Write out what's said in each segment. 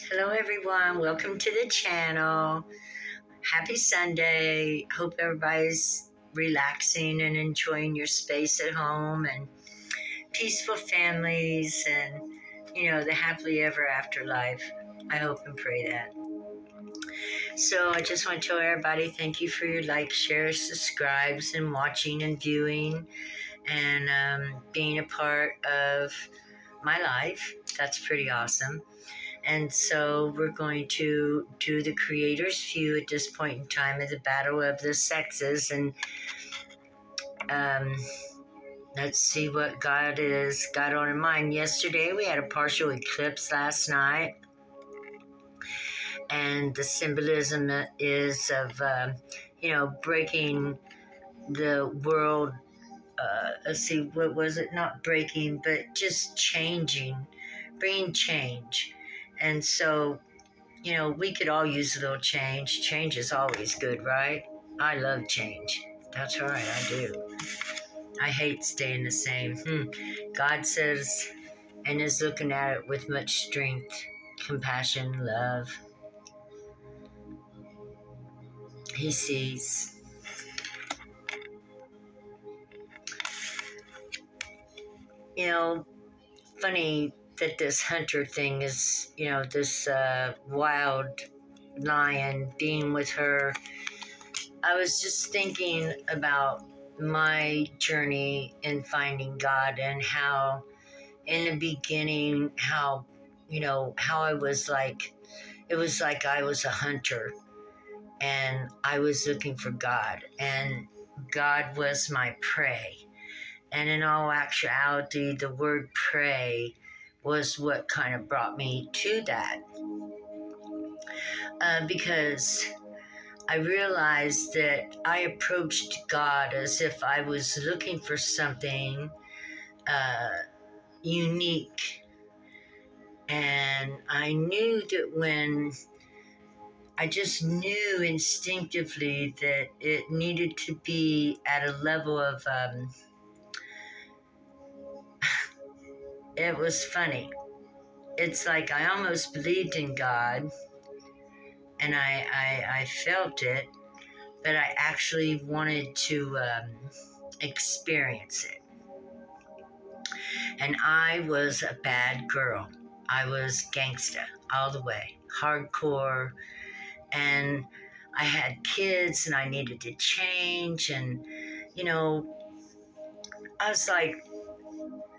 Hello everyone, welcome to the channel. Happy Sunday. Hope everybody's relaxing and enjoying your space at home and peaceful families and, the happily ever after life. I hope and pray that. So I just want to tell everybody thank you for your likes, shares, subscribes, and watching and viewing and being a part of my life. That's pretty awesome. And so we're going to do the Creator's View at this point in time of the battle of the sexes. And let's see what God has got on in mind. Yesterday we had a partial eclipse last night. And the symbolism is of, breaking the world. Let's see, what was it? Not breaking, but just changing, bringing change. And so, we could all use a little change. Change is always good, right? I love change. That's right, I do. I hate staying the same. God says, and is looking at it with much strength, compassion, love. He sees. Funny that this hunter thing is, this wild lion being with her. I was just thinking about my journey in finding God and how in the beginning, how I was like, it was like I was a hunter and I was looking for God and God was my prey. And in all actuality, the word pray was what kind of brought me to that. Because I realized that I approached God as if I was looking for something unique. And I knew that I just knew instinctively that it needed to be at a level of, it was funny. It's like I almost believed in God and I felt it, but I actually wanted to experience it. And I was a bad girl. I was gangsta all the way, hardcore. And I had kids and I needed to change. And, I was like,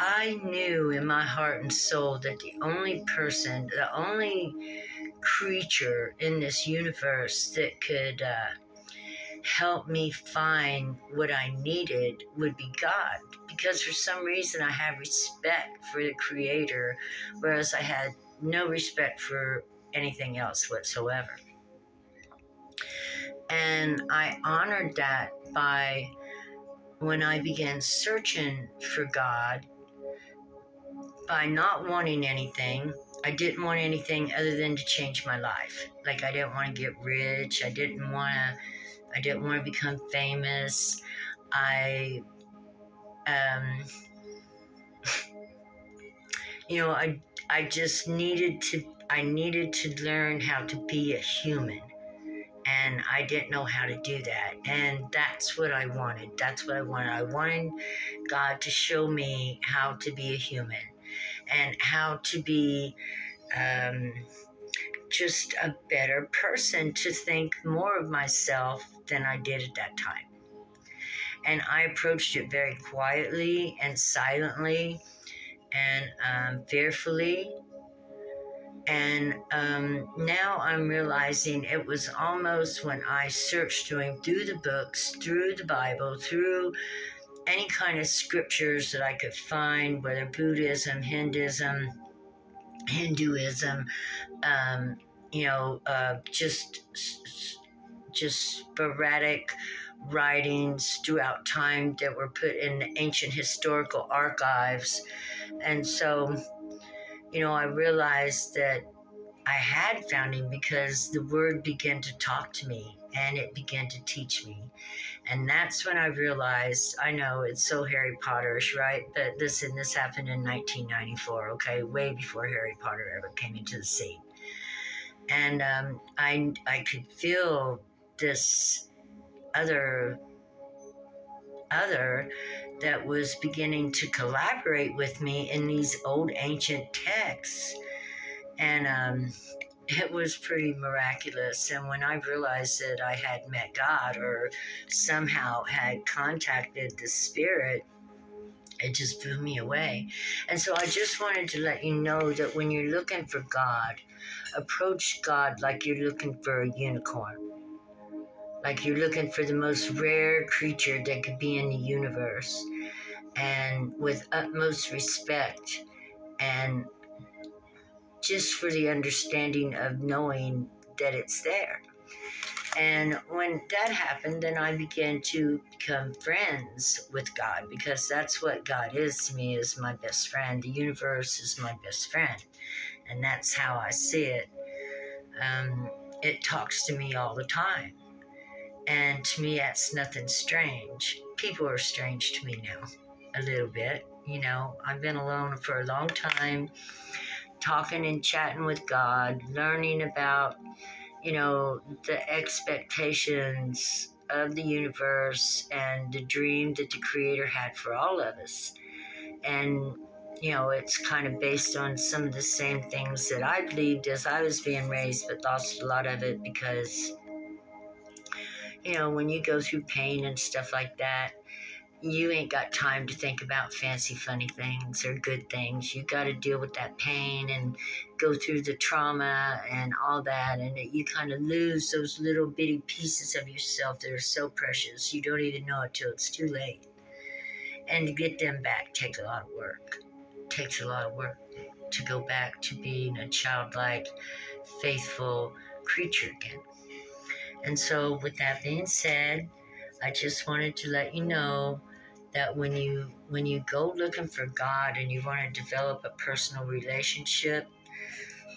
I knew in my heart and soul that the only creature in this universe that could help me find what I needed would be God. Because for some reason I have respect for the Creator, whereas I had no respect for anything else whatsoever. And I honored that by when I began searching for God, by not wanting anything. I didn't want anything other than to change my life. Like I didn't want to get rich. I didn't want to become famous. I just needed to learn how to be a human. And I didn't know how to do that. And that's what I wanted. I wanted God to show me how to be a human and how to be just a better person, to think more of myself than I did at that time. And I approached it very quietly and silently and fearfully. And now I'm realizing it was almost when I searched through him, through the books, through the Bible, through any kind of scriptures that I could find, whether Buddhism, Hinduism, just sporadic writings throughout time that were put in the ancient historical archives. And so, I realized that I had found him because the word began to talk to me and it began to teach me. And that's when I realized, I know it's so Harry Potterish, right? But this happened in 1994, okay? Way before Harry Potter ever came into the scene. And I could feel this other that was beginning to collaborate with me in these old ancient texts. And it was pretty miraculous. And when I realized that I had met God or somehow had contacted the Spirit, it just blew me away. And so I just wanted to let you know that when you're looking for God, approach God like you're looking for a unicorn. Like you're looking for the most rare creature that could be in the universe, and with utmost respect, and just for the understanding of knowing that it's there. And when that happened, then I began to become friends with God, because that's what God is to me, is my best friend. The universe is my best friend, and that's how I see it. It talks to me all the time. And to me, that's nothing strange. People are strange to me now, a little bit. You know, I've been alone for a long time, talking and chatting with God, learning about, you know, the expectations of the universe and the dream that the Creator had for all of us. And, you know, it's kind of based on some of the same things that I believed as I was being raised, but lost a lot of it because, you know, when you go through pain and stuff like that, you ain't got time to think about fancy, funny things or good things. You got to deal with that pain and go through the trauma and all that. And you kind of lose those little bitty pieces of yourself that are so precious. You don't even know it till it's too late. And to get them back takes a lot of work. It takes a lot of work to go back to being a childlike, faithful creature again. And so with that being said, I just wanted to let you know that when you go looking for God and you want to develop a personal relationship,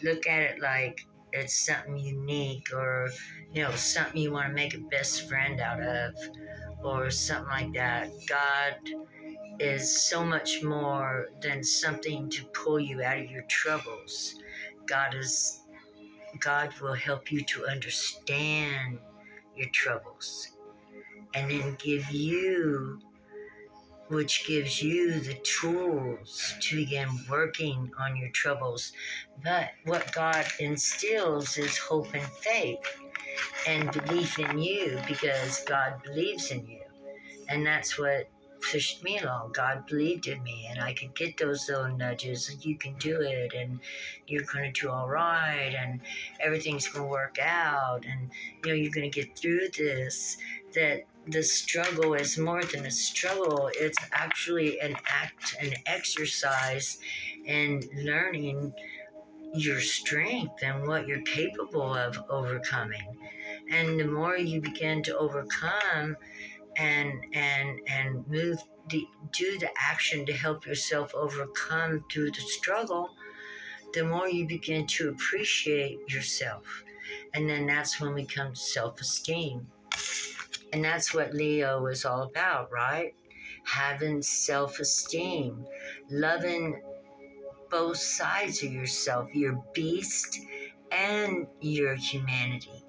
look at it like it's something unique, or, you know, something you want to make a best friend out of, or something like that. God is so much more than something to pull you out of your troubles. God will help you to understand your troubles, and then which gives you the tools to begin working on your troubles. But what God instills is hope and faith and belief in you, because God believes in you. And that's what pushed me along. God believed in me, and I could get those little nudges, and you can do it, and you're going to do all right, and everything's going to work out, and, you know, you're going to get through this. That the struggle is more than a struggle. It's actually an exercise in learning your strength and what you're capable of overcoming. And the more you begin to overcome and do the action to help yourself overcome through the struggle, the more you begin to appreciate yourself. And then that's when we come to self-esteem. And that's what Leo is all about, right? Having self-esteem, loving both sides of yourself, your beast and your humanity.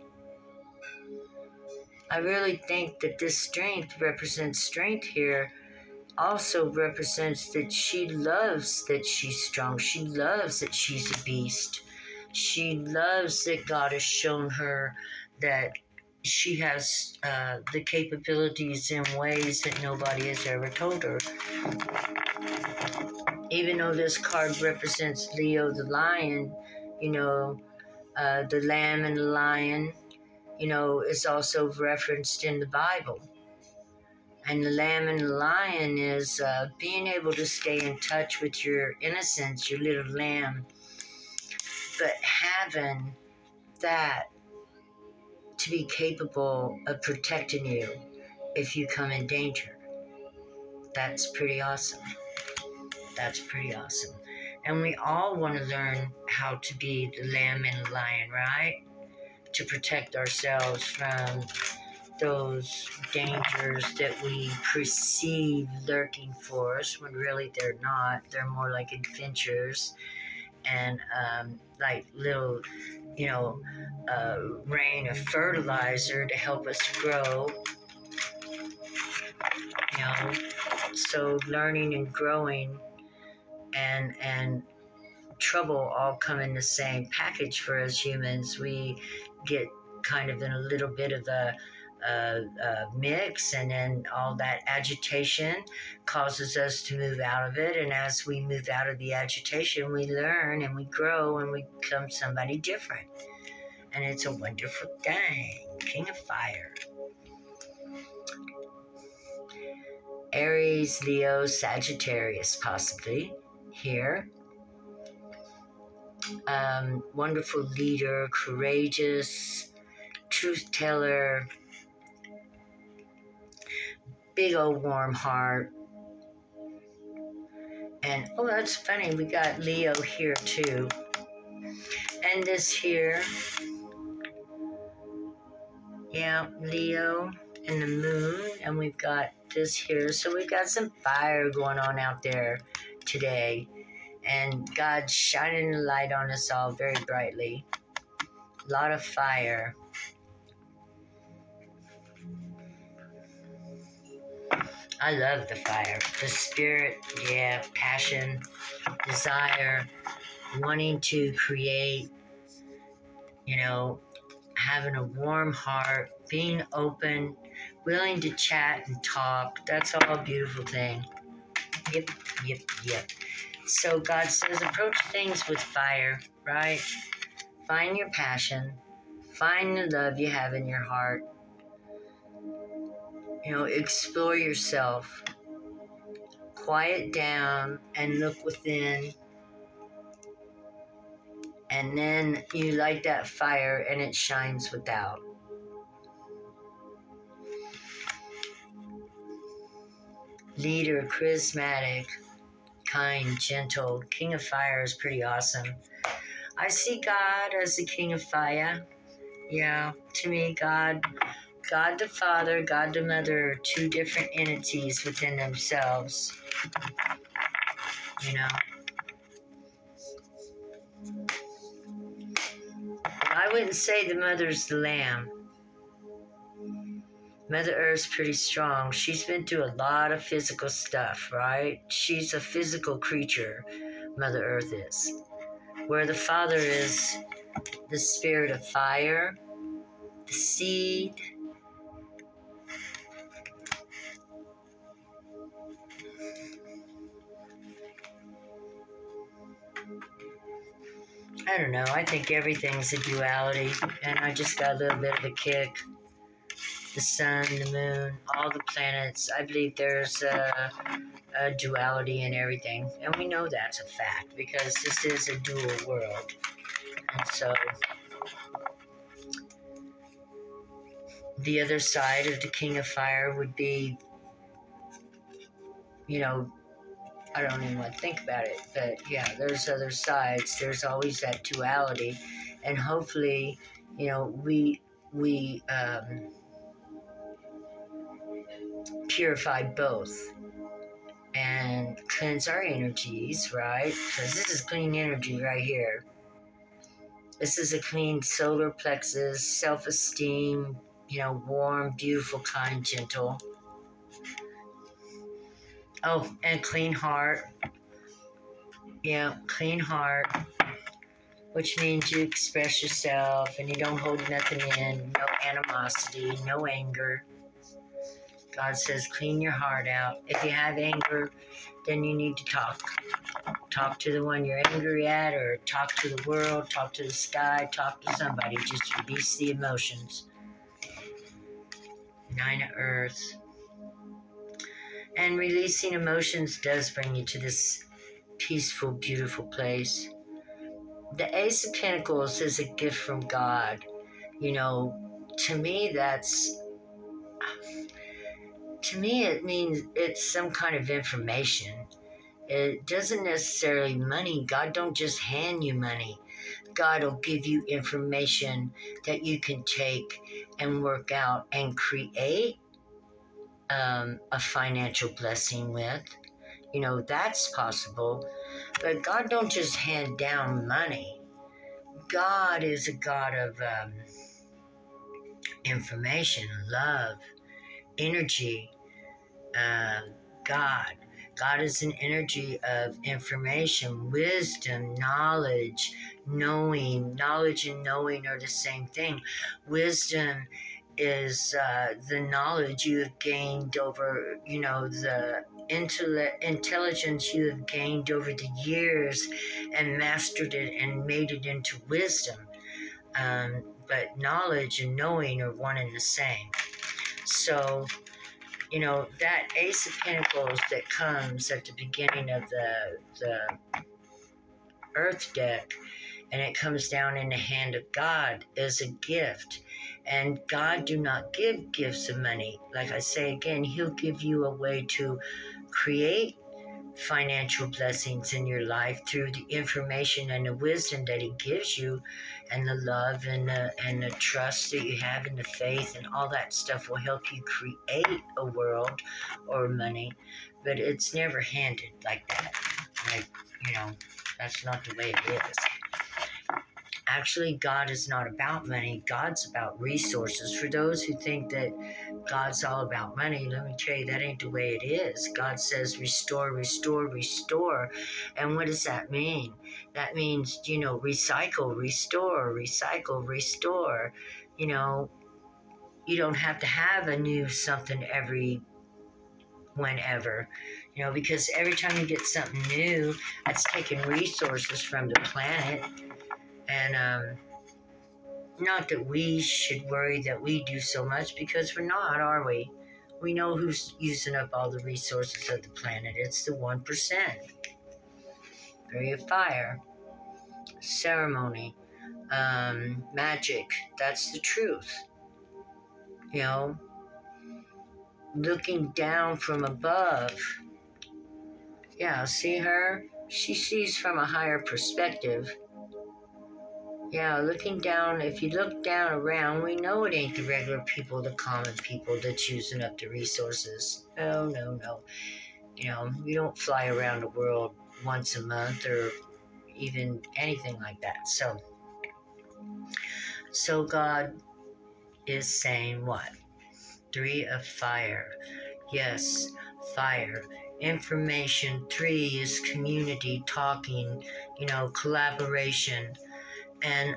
I really think that this strength represents strength here, also represents that she loves that she's strong. She loves that she's a beast. She loves that God has shown her that she has the capabilities in ways that nobody has ever told her. Even though this card represents Leo the lion, you know, the lamb and the lion, you know, is also referenced in the Bible. And the lamb and the lion is being able to stay in touch with your innocence, your little lamb, but having that to be capable of protecting you if you come in danger. That's pretty awesome. That's pretty awesome. And we all want to learn how to be the lamb and the lion, right? To protect ourselves from those dangers that we perceive lurking for us when really they're not. They're more like adventures. and like little, rain of fertilizer to help us grow. So learning and growing and trouble all come in the same package for us humans. We get kind of in a little bit of a mix, and then all that agitation causes us to move out of it. And as we move out of the agitation, we learn and we grow and we become somebody different. And it's a wonderful thing. King of Fire. Aries, Leo, Sagittarius, possibly here. Wonderful leader, courageous, truth teller, big old warm heart. And oh, that's funny, we got Leo here too. And this here, yeah, Leo and the moon, and we've got this here. So we've got some fire going on out there today, and God's shining the light on us all very brightly. A lot of fire. I love the fire. The spirit, yeah, passion, desire, wanting to create, having a warm heart, being open, willing to chat and talk. That's all a beautiful thing. Yep. So God says approach things with fire, right? Find your passion. Find the love you have in your heart. Explore yourself. Quiet down and look within. And then you light that fire and it shines without. Leader, charismatic, kind, gentle. King of Fire is pretty awesome. I see God as the King of Fire. Yeah, to me, God the Father, God the Mother are two different entities within themselves. I wouldn't say the mother's the lamb. Mother Earth's pretty strong. She's been through a lot of physical stuff, right? She's a physical creature, Mother Earth is. Where the Father is the spirit of fire, the seed. I don't know. I think everything's a duality, and I just got a little bit of a kick. The sun, the moon, all the planets. I believe there's a duality in everything, and we know that's a fact because this is a dual world. And so the other side of the King of Fire would be, I don't even want to think about it, but yeah, there's other sides. There's always that duality, and hopefully, we purify both and cleanse our energies, right? Because this is clean energy right here. This is a clean solar plexus, self-esteem, warm, beautiful, kind, gentle. Oh, and clean heart. Yeah, clean heart, which means you express yourself and you don't hold nothing in, no animosity, no anger. God says clean your heart out. If you have anger, then you need to talk. Talk to the one you're angry at, or talk to the world, talk to the sky, talk to somebody. Just release the emotions. 9 of Earth. And releasing emotions does bring you to this peaceful, beautiful place. The Ace of Pentacles is a gift from God. To me it means it's some kind of information. It doesn't necessarily money. God don't just hand you money. God will give you information that you can take and work out and create a financial blessing with. That's possible. But God don't just hand down money. God is a God of information, love, energy. God. God is an energy of information, wisdom, knowledge, knowing. Knowledge and knowing are the same thing. Wisdom is the knowledge you have gained over, the intelligence you have gained over the years and mastered it and made it into wisdom. But knowledge and knowing are one and the same. So, that Ace of Pentacles that comes at the beginning of the Earth deck, and it comes down in the hand of God, is a gift. And God do not give gifts of money. Like I say again, He'll give you a way to create financial blessings in your life through the information and the wisdom that He gives you, and the love and the trust that you have in the faith, and all that stuff will help you create a world or money. But it's never handed like that. Like, that's not the way it is. Actually, God is not about money. God's about resources. For those who think that God's all about money, let me tell you, that ain't the way it is. God says restore, restore, restore. And what does that mean? That means, recycle, restore, recycle, restore. You don't have to have a new something every whenever, because every time you get something new, that's taking resources from the planet. And not that we should worry that we do so much, because we're not, are we? We know who's using up all the resources of the planet. It's the 1%. Three of Fire. Ceremony. Magic. That's the truth. Looking down from above. Yeah, see her? She sees from a higher perspective. Yeah, looking down, if you look down around, we know it ain't the regular people, the common people that's using up the resources. No, no, no. We don't fly around the world once a month or even anything like that. So God is saying what? Three of Fire. Yes, fire. Information. 3 is community, talking, collaboration. And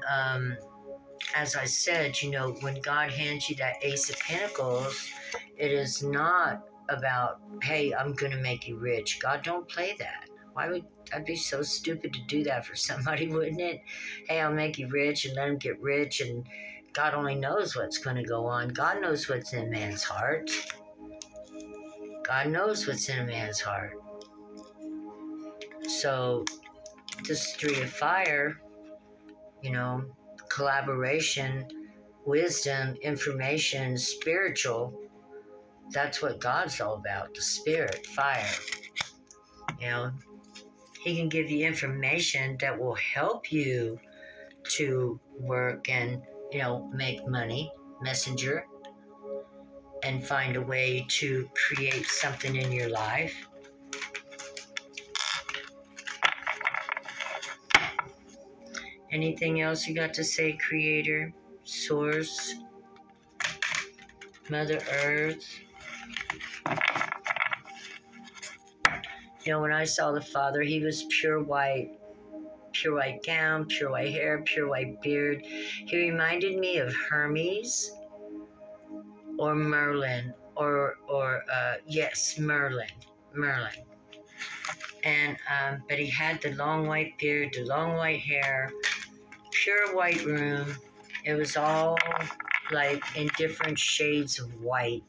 as I said, when God hands you that Ace of Pentacles, it is not about, hey, I'm going to make you rich. God don't play that. Why would I'd be so stupid to do that for somebody, wouldn't it? Hey, I'll make you rich and let him get rich, and God only knows what's going to go on. God knows what's in man's heart. God knows what's in a man's heart. So this 3 of Fire, collaboration, wisdom, information, spiritual, that's what God's all about, the spirit, fire. He can give you information that will help you to work and, make money, messenger, and find a way to create something in your life. Anything else you got to say, Creator, Source, Mother Earth? When I saw the Father, he was pure white gown, pure white hair, pure white beard. He reminded me of Hermes or Merlin, yes, Merlin. And, but he had the long white beard, the long white hair, pure white room. It was all like in different shades of white.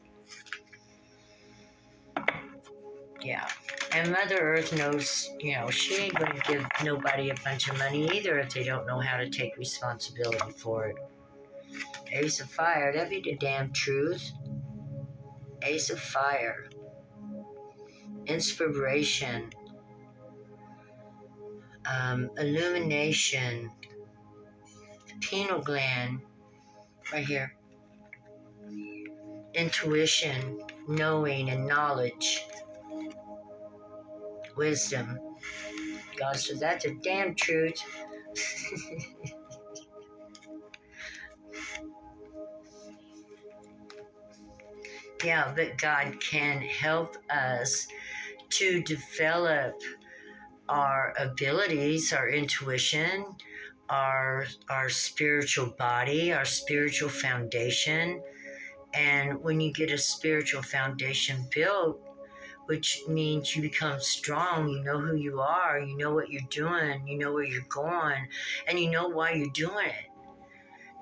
Yeah. And Mother Earth knows, she ain't going to give nobody a bunch of money either if they don't know how to take responsibility for it. Ace of Fire, that'd be the damn truth. Ace of Fire. Inspiration. Illumination. Pineal gland. Right here. Intuition. Knowing and knowledge. Wisdom. God said, that's a damn truth. Yeah, but God can help us to develop our abilities, our intuition, our spiritual body, our spiritual foundation. And when you get a spiritual foundation built, which means you become strong, you know who you are, you know what you're doing, you know where you're going, and you know why you're doing it.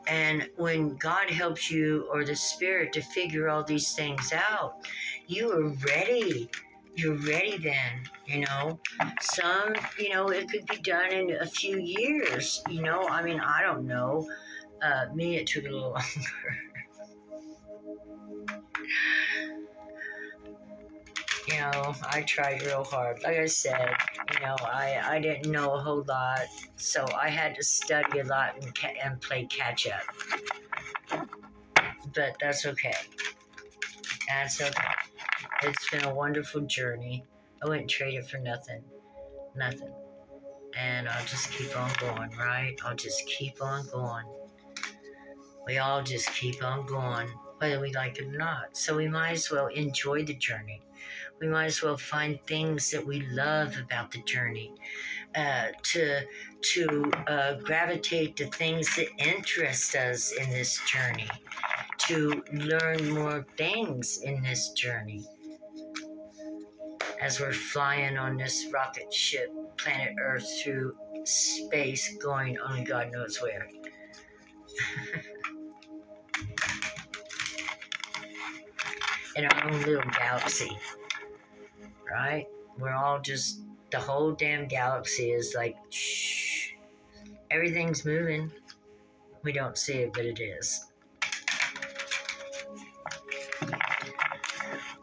And when God helps you, or the Spirit, to figure all these things out, you are ready. You're ready then, Some, it could be done in a few years, I mean, I don't know. Me, it took a little longer. I tried real hard. Like I said, I didn't know a whole lot, so I had to study a lot and play catch up. But that's okay. That's okay. It's been a wonderful journey. I wouldn't trade it for nothing. Nothing. And I'll just keep on going, right? I'll just keep on going. We all just keep on going, whether we like it or not. So we might as well enjoy the journey. We might as well find things that we love about the journey, to gravitate to things that interest us in this journey, to learn more things in this journey. As we're flying on this rocket ship, planet Earth, through space, going only God knows where. In our own little galaxy, right? We're all just, the whole damn galaxy is like, shh. Everything's moving. We don't see it, but it is.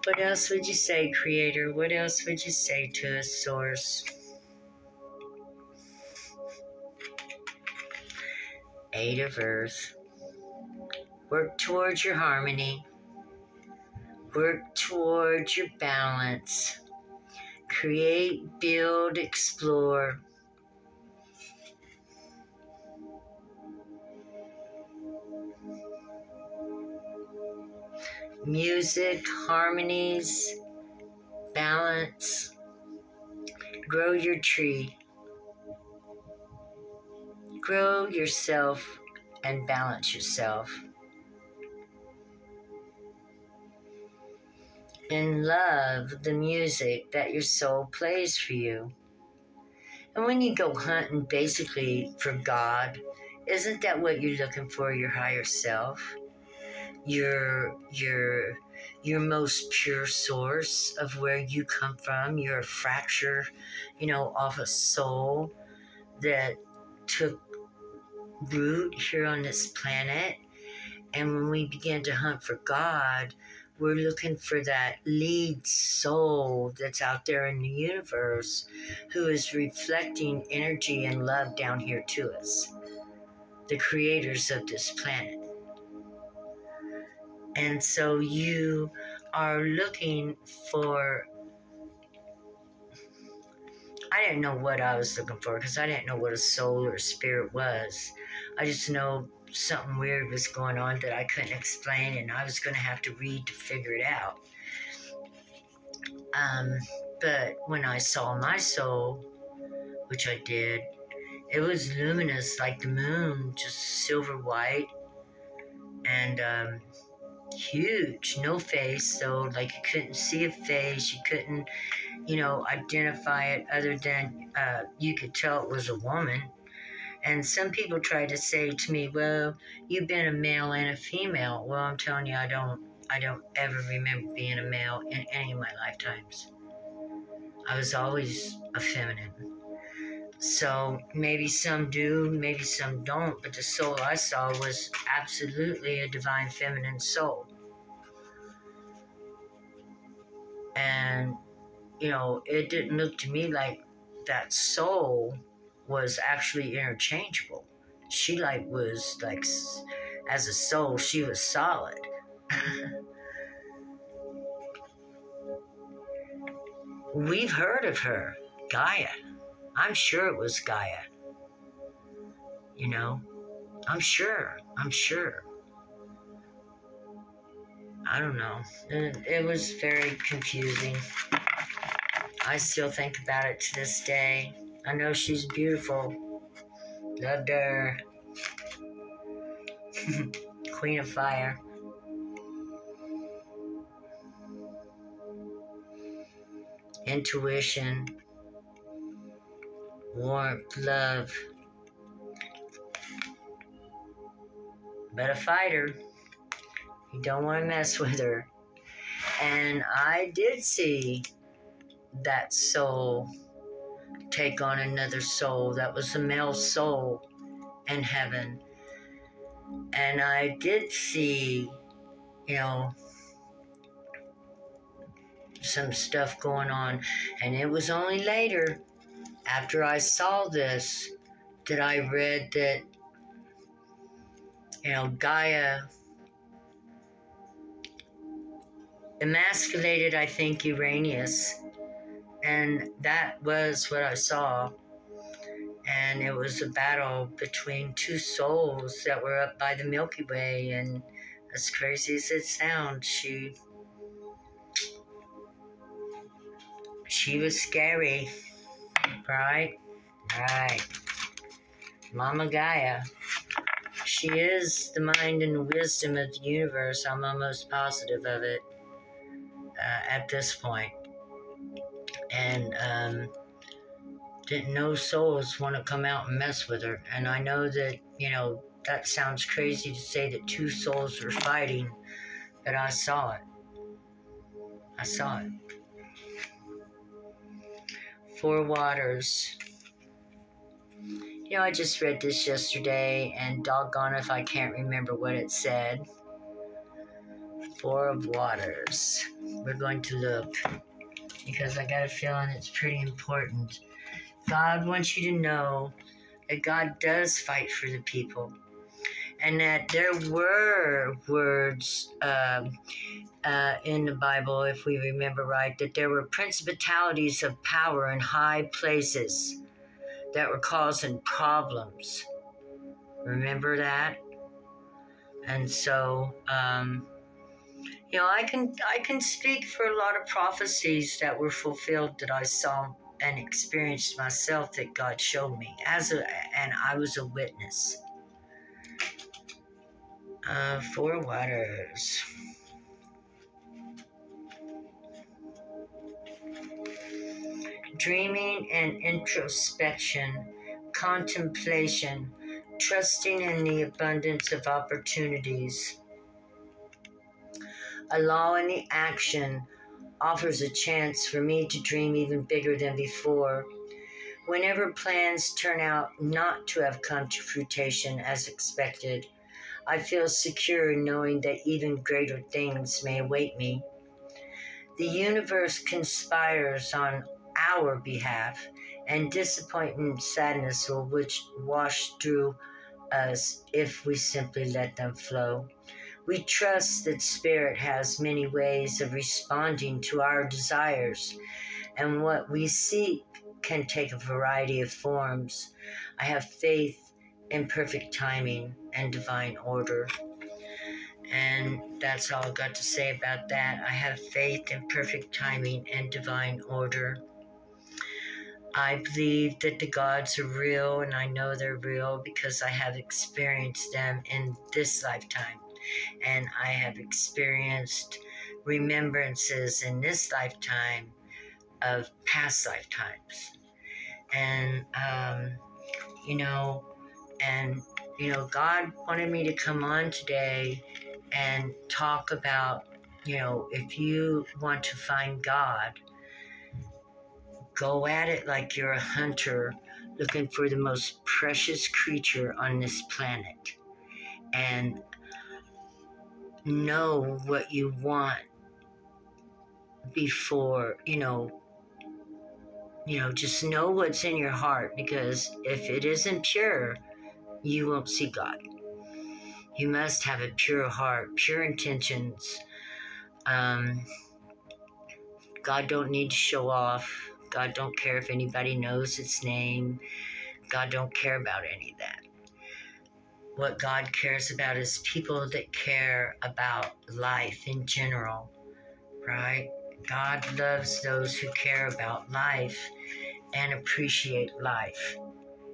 What else would you say, Creator? What else would you say to us, Source? Eight of Earth. Work towards your harmony. Work towards your balance. Create, build, explore. Music, harmonies, balance. Grow your tree. Grow yourself and balance yourself. And love the music that your soul plays for you. And when you go hunting basically for God, isn't that what you're looking for, your higher self? Your most pure source of where you come from. You're a fracture, of a soul that took root here on this planet. And when we begin to hunt for God, we're looking for that lead soul that's out there in the universe who is reflecting energy and love down here to us, the creators of this planet. And so you are looking for, I didn't know what I was looking for because I didn't know what a soul or a spirit was. I just know something weird was going on that I couldn't explain, and I was going to have to read to figure it out. But when I saw my soul, which I did, it was luminous like the moon, just silver white, and huge, no face, so like you couldn't see a face, you couldn't, identify it other than you could tell it was a woman. And some people try to say to me, well, you've been a male and a female. Well, I'm telling you, I don't ever remember being a male in any of my lifetimes. I was always a feminine. So maybe some do, maybe some don't, but the soul I saw was absolutely a divine feminine soul. And, it didn't look to me like that soul was actually interchangeable. She was as a soul, she was solid. We've heard of her, Gaia. I'm sure it was Gaia. You know, I'm sure. I don't know. It was very confusing. I still think about it to this day. I know she's beautiful. Loved her. Queen of Fire. Intuition. Warmth, love. But a fighter. You don't want to mess with her. And I did see that soul take on another soul. That was a male soul in heaven. And I did see, you know, some stuff going on. And it was only later, after I saw this, that I read that, you know, Gaia emasculated, I think, Uranus. And that was what I saw. And it was a battle between two souls that were up by the Milky Way. And as crazy as it sounds, she was scary. Right? Right. Mama Gaia. She is the mind and wisdom of the universe. I'm almost positive of it at this point. And didn't no souls want to come out and mess with her. And I know that, you know, that sounds crazy to say that two souls were fighting, but I saw it. I saw it. Four waters. You know, I just read this yesterday, and doggone if I can't remember what it said. Four of waters. We're going to look, because I got a feeling it's pretty important. God wants you to know that God does fight for the people, and that there were words in the Bible, if we remember right, that there were principalities of power in high places that were causing problems. Remember that? And so, you know, I can speak for a lot of prophecies that were fulfilled that I saw and experienced myself, that God showed me and I was a witness. Four waters. Dreaming and introspection, contemplation, trusting in the abundance of opportunities. Allowing the action offers a chance for me to dream even bigger than before. Whenever plans turn out not to have come to fruition as expected, I feel secure in knowing that even greater things may await me. The universe conspires on our behalf, and disappointment and sadness will wash through us if we simply let them flow. We trust that Spirit has many ways of responding to our desires, and what we seek can take a variety of forms. I have faith in perfect timing and divine order. And that's all I've got to say about that. I have faith in perfect timing and divine order. I believe that the gods are real, and I know they're real because I have experienced them in this lifetime. And I have experienced remembrances in this lifetime of past lifetimes. And, God wanted me to come on today and talk about, if you want to find God, go at it like you're a hunter looking for the most precious creature on this planet. And know what you want before, just know what's in your heart, because if it isn't pure, you won't see God. You must have a pure heart, pure intentions. God don't need to show off. God don't care if anybody knows its name. God don't care about any of that. What God cares about is people that care about life in general, right? God loves those who care about life and appreciate life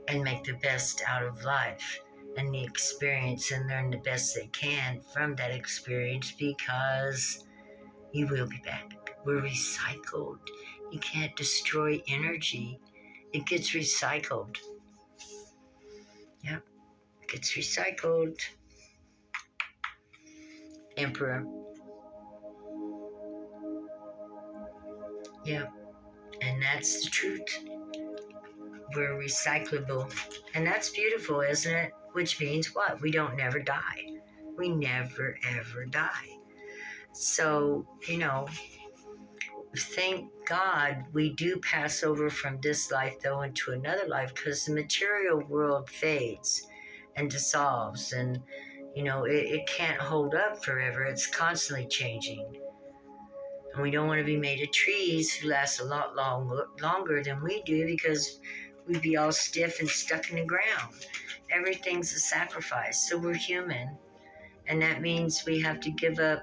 and make the best out of life and the experience and learn the best they can from that experience, because you will be back. We're recycled. You can't destroy energy. It gets recycled. Yep, it gets recycled. Emperor. Yep, and that's the truth. We're recyclable. And that's beautiful, isn't it? Which means what? We don't never die. We never, ever die. So, thank God we do pass over from this life, though, into another life, because the material world fades and dissolves, and, it can't hold up forever. It's constantly changing. And we don't want to be made of trees who last a lot longer than we do, because we'd be all stiff and stuck in the ground. Everything's a sacrifice. So we're human. And that means we have to give up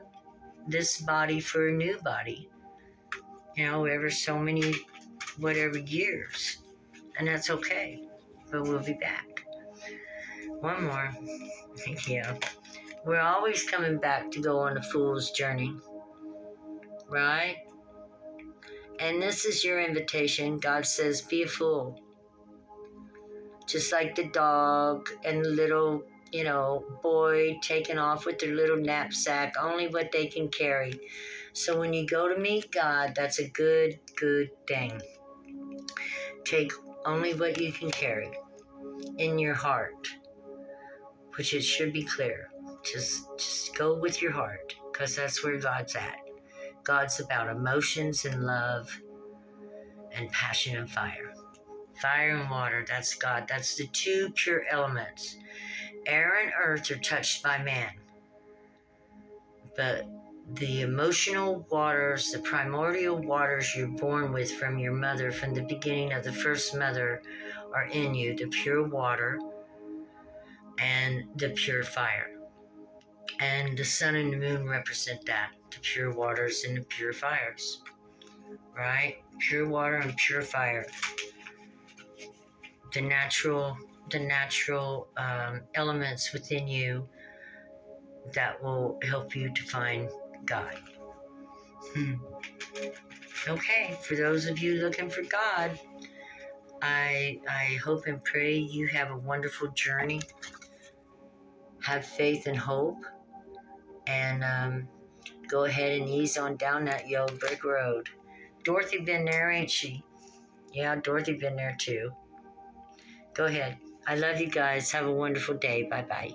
this body for a new body, ever so many, whatever years. And that's okay. But we'll be back. One more. Yeah. We're always coming back to go on a fool's journey. Right? And this is your invitation. God says, be a fool. Just like the dog and the little, boy taking off with their little knapsack, only what they can carry. So when you go to meet God, that's a good thing. Take only what you can carry in your heart, which it should be clear. Just go with your heart, because that's where God's at. God's about emotions and love and passion and fire. Fire and water, that's God. That's the two pure elements. Air and earth are touched by man. But the emotional waters, the primordial waters you're born with from your mother, from the beginning of the first mother, are in you. The pure water and the pure fire. And the sun and the moon represent that. The pure waters and the pure fires. Right? Pure water and pure fire. The natural elements within you that will help you to find God. Okay, for those of you looking for God, I hope and pray you have a wonderful journey. Have faith and hope, and go ahead and ease on down that yellow brick road. Dorothy been there, ain't she? Yeah, Dorothy been there too. Go ahead. I love you guys. Have a wonderful day. Bye-bye.